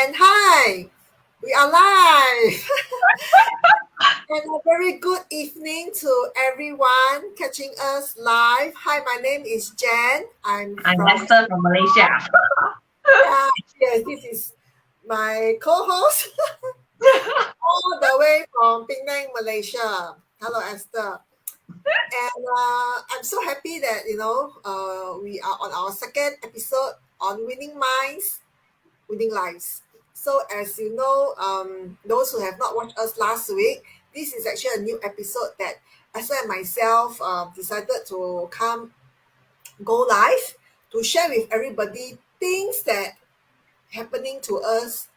And hi, we are live. And a very good evening to everyone catching us live. Hi, my name is Jen. I'm from Esther from Malaysia. yes, this is my co-host all the way from Penang, Malaysia. Hello, Esther. And I'm so happy that we are on our second episode on winning minds, winning lives. So, as you know, those who have not watched us last week, this is actually a new episode that Esther and myself decided to go live to share with everybody things that happening to us,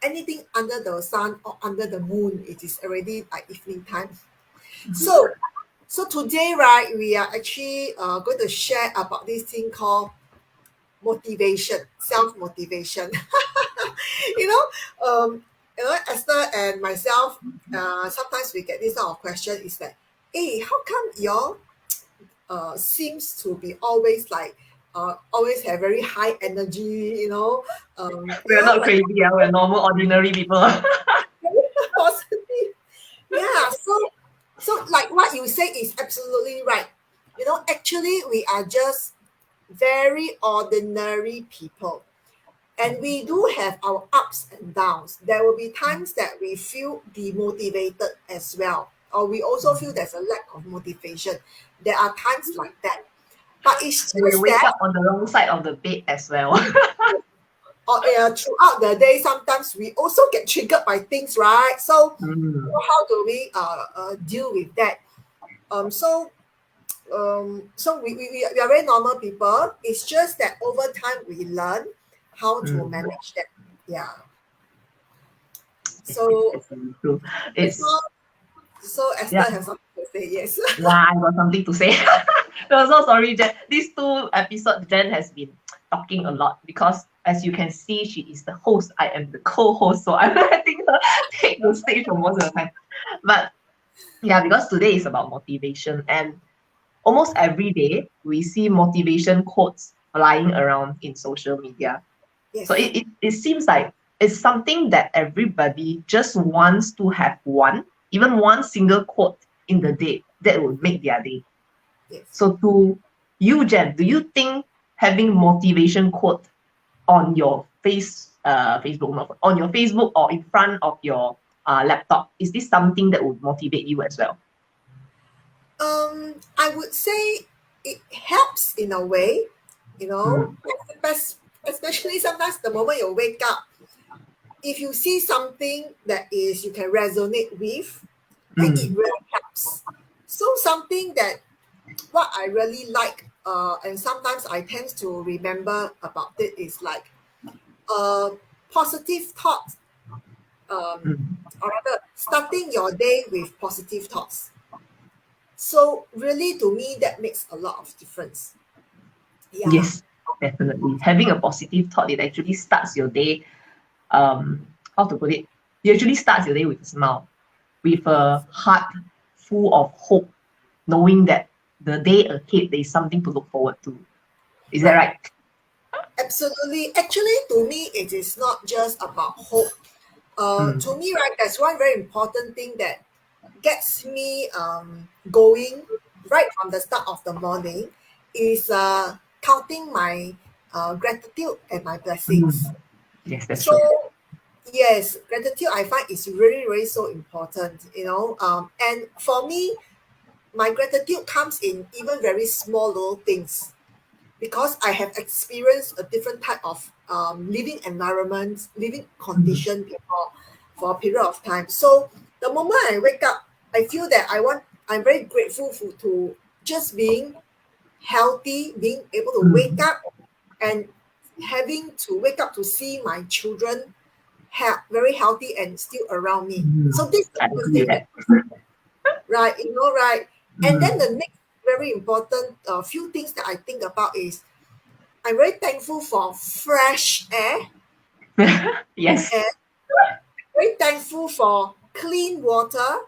anything under the sun or under the moon. It is already like evening time. So, so today, right, we are actually going to share about this thing called motivation, self motivation. you know, Esther and myself, sometimes we get this sort of question is that, hey, how come y'all seems to be always like, always have very high energy, We're not crazy, we're normal, ordinary people. positive. Yeah, so like what you say is absolutely right. Actually, we are just very ordinary people. And we do have our ups and downs. There will be times that we feel demotivated as well, or we also feel there's a lack of motivation. There are times like that. But it's We just wake that up on the wrong side of the bed as well. throughout the day, sometimes we also get triggered by things, right? So, Mm. how do we deal with that? So we are very normal people. It's just that over time we learn how to Mm. manage that. Yeah. So It's very true. before, It's so yeah, Esther has something to say. Yes. yeah, I got something to say. No, so sorry, Jen. These two episodes, Jen has been talking a lot because as you can see, she is the host. I am the co-host, so I'm letting her take the stage for most of the time. But yeah, because today is about motivation, and almost every day we see motivation quotes flying around in social media. So Yes. it seems like it's something that everybody just wants to have one, even one single quote in the day that would make their day. Yes. So to you, Jen, do you think having motivation quote on your Facebook, on your Facebook or in front of your laptop, is this something that would motivate you as well? I would say it helps in a way. You know, Mm, es- especially sometimes the moment you wake up, if you see something that is you can resonate with, then it mm, really helps. So something that what I really like, and sometimes I tend to remember about it is like uh, positive thoughts, mm. or rather starting your day with positive thoughts. So really, to me, that makes a lot of difference. Yeah. Yes, definitely. Having a positive thought, it actually starts your day, how to put it? It actually starts your day with a smile, with a heart full of hope, knowing that the day ahead there is something to look forward to. Is that Right. right? Absolutely. Actually, to me, it is not just about hope. To Mm, me, right, that's one very important thing that gets me going right from the start of the morning is counting my gratitude and my blessings. mm. Yes, that's So, true. yes, gratitude I find is really, really so important. And for me, my gratitude comes in even very small little things because I have experienced a different type of living environment, living Mm, condition before for a period of time. So the moment I wake up, I feel that I'm very grateful to just being healthy, being able to wake mm, up and having to wake up to see my children very healthy and still around me. So mm. this is the I first agree with thing that that. right, right. And then Mm. the next very important few things that I think about is I'm very thankful for fresh air Yes. and very thankful for clean water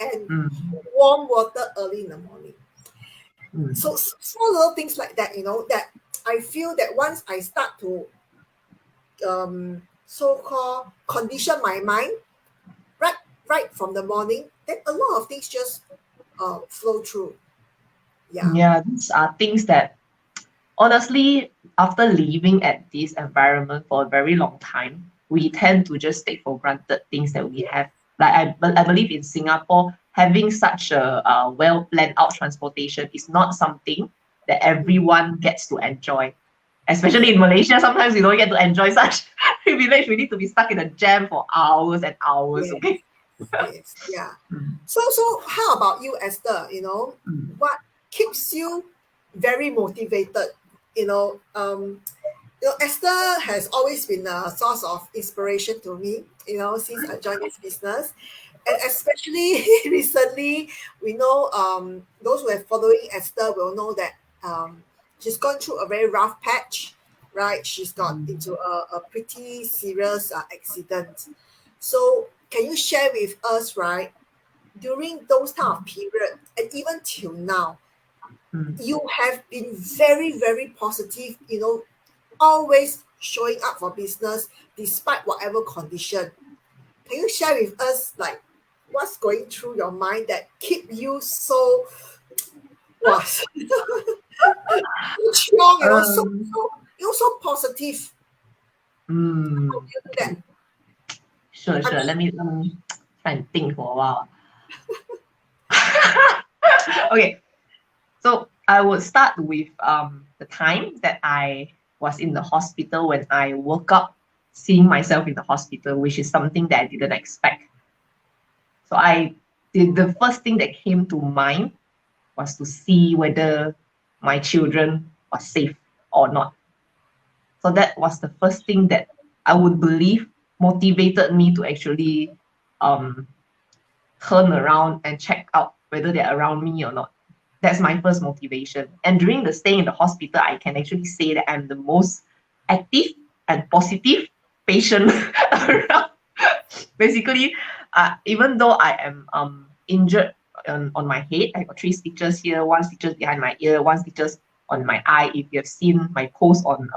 and Mm, warm water early in the morning. So mm, small little things like that, that I feel that once I start to so-called condition my mind right from the morning, then a lot of things just flow through. Yeah. Yeah, these are things that honestly, after living at this environment for a very long time, we tend to just take for granted things that we have. Like I believe in Singapore, having such a well planned out transportation is not something that everyone gets to enjoy. Especially in Malaysia, sometimes we don't get to enjoy such privilege. We need to be stuck in a jam for hours and hours. Yes. Okay. Yes. Yeah. Mm, So how about you, Esther? mm, What keeps you very motivated? Esther has always been a source of inspiration to me, since I joined this business. And especially recently, we know those who are following Esther will know that she's gone through a very rough patch, right? She's got mm. into a pretty serious accident. So can you share with us, right, during those time of period and even till now, Mm. you have been very, very positive, always showing up for business despite whatever condition. Can you share with us like what's going through your mind that keep you so was so strong, Um, so positive? How do mm, you do that? okay, sure, I'm sure. Let me try and think for a while. Okay, so I would start with the time that I was in the hospital when I woke up seeing myself in the hospital, which is something that I didn't expect. So I did the first thing that came to mind was to see whether my children are safe or not. So that was the first thing that I would believe motivated me to actually um, turn around and check out whether they're around me or not. That's my first motivation. And during the stay in the hospital, I can actually say that I'm the most active and positive patient around. Basically, even though I am injured on my head, I got 3 stitches here, 1 stitches behind my ear, 1 stitches on my eye. If you have seen my post on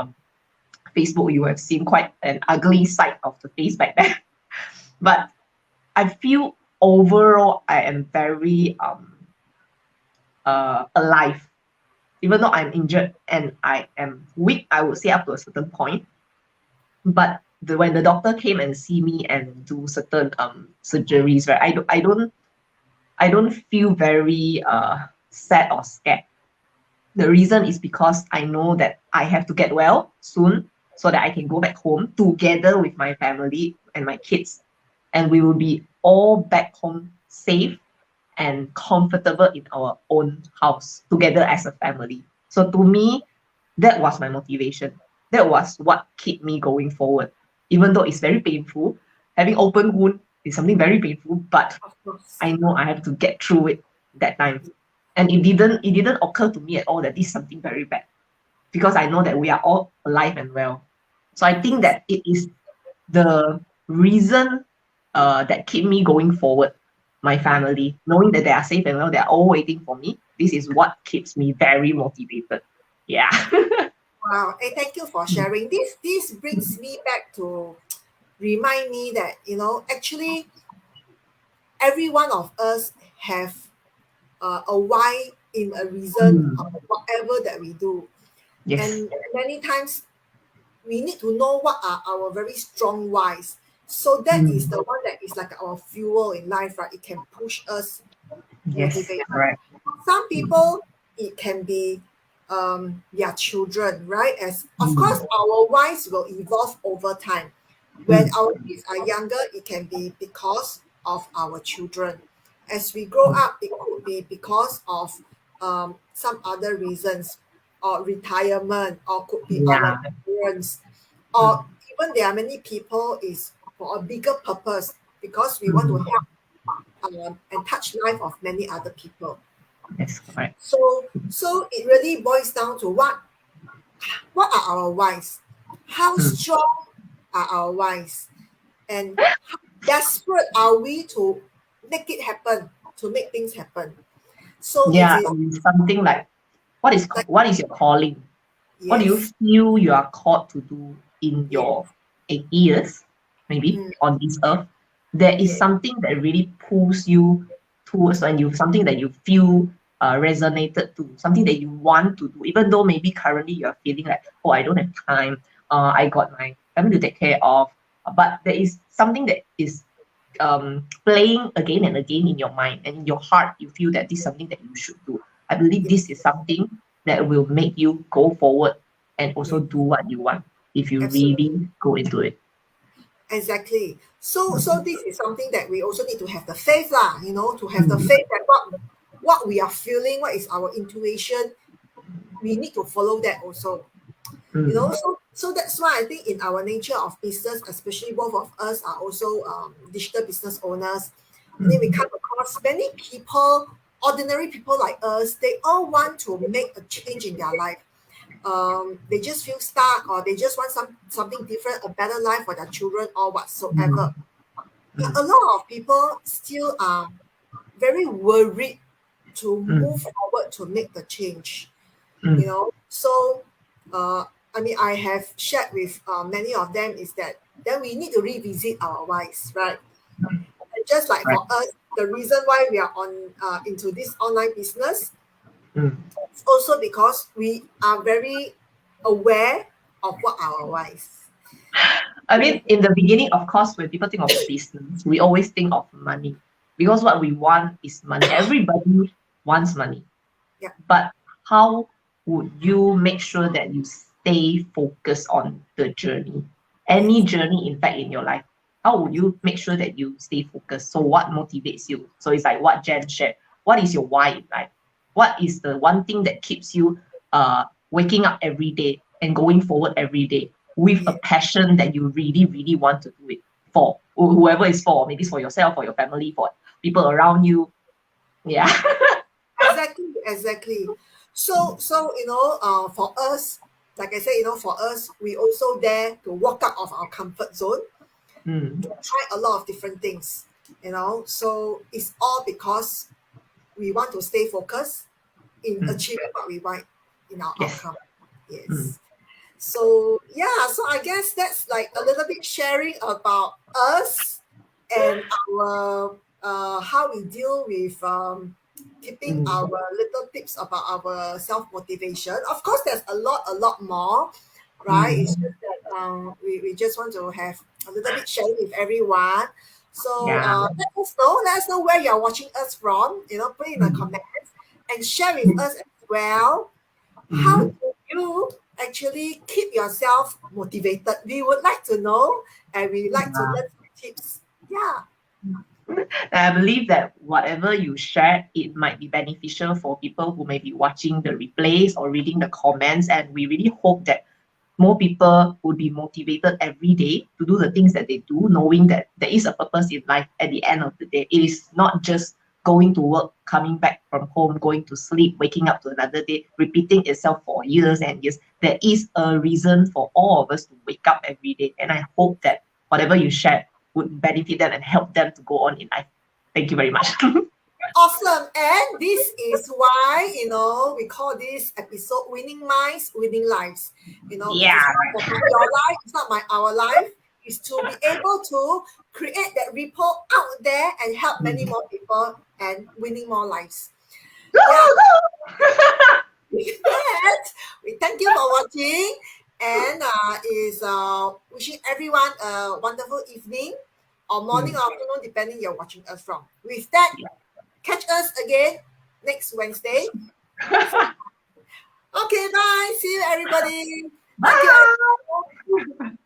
Facebook, you have seen quite an ugly side of the face back then. But I feel overall I am very alive. Even though I'm injured and I am weak, I would say up to a certain point. But when the doctor came and see me and do certain surgeries, right, I don't feel very sad or scared. The reason is because I know that I have to get well soon so that I can go back home together with my family and my kids, and we will be all back home safe and comfortable in our own house together as a family. So to me, that was my motivation. That was what kept me going forward. Even though it's very painful, having open wound is something very painful, but Of course. I know I have to get through it that time. And it didn't occur to me at all that this is something very bad because I know that we are all alive and well. So I think Yes. that it is the reason that keep me going forward. My family, knowing that they are safe and well, they are all waiting for me. This is what keeps me very motivated. Yeah. Wow. And thank you for sharing. This brings me back to remind me that, actually every one of us have a why in a reason Mm. of whatever that we do. Yes. And many times we need to know what are our very strong whys. So that is Mm. the one that is like our fuel in life, right? It can push us Yes. motivated. Correct. Some Mm. people, it can be their children, right? As of course, Mm. our whys will evolve over time. When Mm. our kids are younger, it can be because of our children. As we grow Mm. up, it could be because of some other reasons, or retirement, or could be our Yeah. parents, Mm. or even there are many people is for a bigger purpose because we want to Mm. help and touch life of many other people. Yes. Correct. So it really boils down to what are our whys? How Mm. strong are our whys? And how desperate are we to make it happen, to make things happen? So it Yeah. is It's something like like what is your calling? What do you yes, feel you are called to do in yes, your 80 years, maybe, on this earth, there is something that really pulls you towards, and something that you feel resonated to, something that you want to do, even though maybe currently you're feeling like, oh, I don't have time, I got my family to take care of, but there is something that is playing again and again in your mind, and in your heart you feel that this is something that you should do. I believe this is something that will make you go forward and also do what you want if you Absolutely. really go into it. Exactly. So this is something that we also need to have the faith lah, to have the faith that what we are feeling, what is our intuition, we need to follow that also. So that's why I think in our nature of business, especially both of us are also digital business owners. And then we come across many people, ordinary people like us, they all want to make a change in their life. They just feel stuck, or they just want something different, a better life for their children or whatsoever. But a lot of people still are very worried to move forward to make the change. So I mean, I have shared with many of them is that then we need to revisit our whys, right? And just like Right. for us, the reason why we are on into this online business, it's also because we are very aware of what our whys. I mean, in the beginning, of course, when people think of business, we always think of money, because what we want is money. Everybody wants money. Yeah. But how would you make sure that you stay focused on the journey? Any journey, in fact, in your life, how would you make sure that you stay focused? So what motivates you? So it's like what Jen shared. What is your why in life? What is the one thing that keeps you waking up every day and going forward every day with a passion that you really, really want to do it for? Whoever it's for, maybe it's for yourself, for your family, for people around you. Yeah. Exactly. So for us, like I said, for us, we also dare to walk out of our comfort zone, try a lot of different things. So it's all because we want to stay focused in achieving what we want in our Yes. outcome. Yes. So so I guess that's like a little bit sharing about us and our how we deal with keeping our little tips about our self-motivation. Of course, there's a lot more, right? It's just that we just want to have a little bit sharing with everyone. So Yeah. let us know where you're watching us from. Put in the comments and share with us as well. How do you actually keep yourself motivated? We would like to know, and we like to learn some tips. Yeah. And I believe that whatever you share, it might be beneficial for people who may be watching the replays or reading the comments. And we really hope that more people would be motivated every day to do the things that they do, knowing that there is a purpose in life at the end of the day. It is not just going to work, coming back from home, going to sleep, waking up to another day, repeating itself for years and years. There is a reason for all of us to wake up every day. And I hope that whatever you share would benefit them and help them to go on in life. Thank you very much. Awesome. And this is why, we call this episode Winning Minds, Winning Lives. It Yeah. is not your life, it's not our life. It's to be able to create that ripple out there and help many more people and winning more lives. Yeah. With that, we thank you for watching, and is wishing everyone a wonderful evening or morning or afternoon, depending you're watching us from. With that, catch us again next Wednesday. Okay, bye. See you, everybody. Thank you. Bye.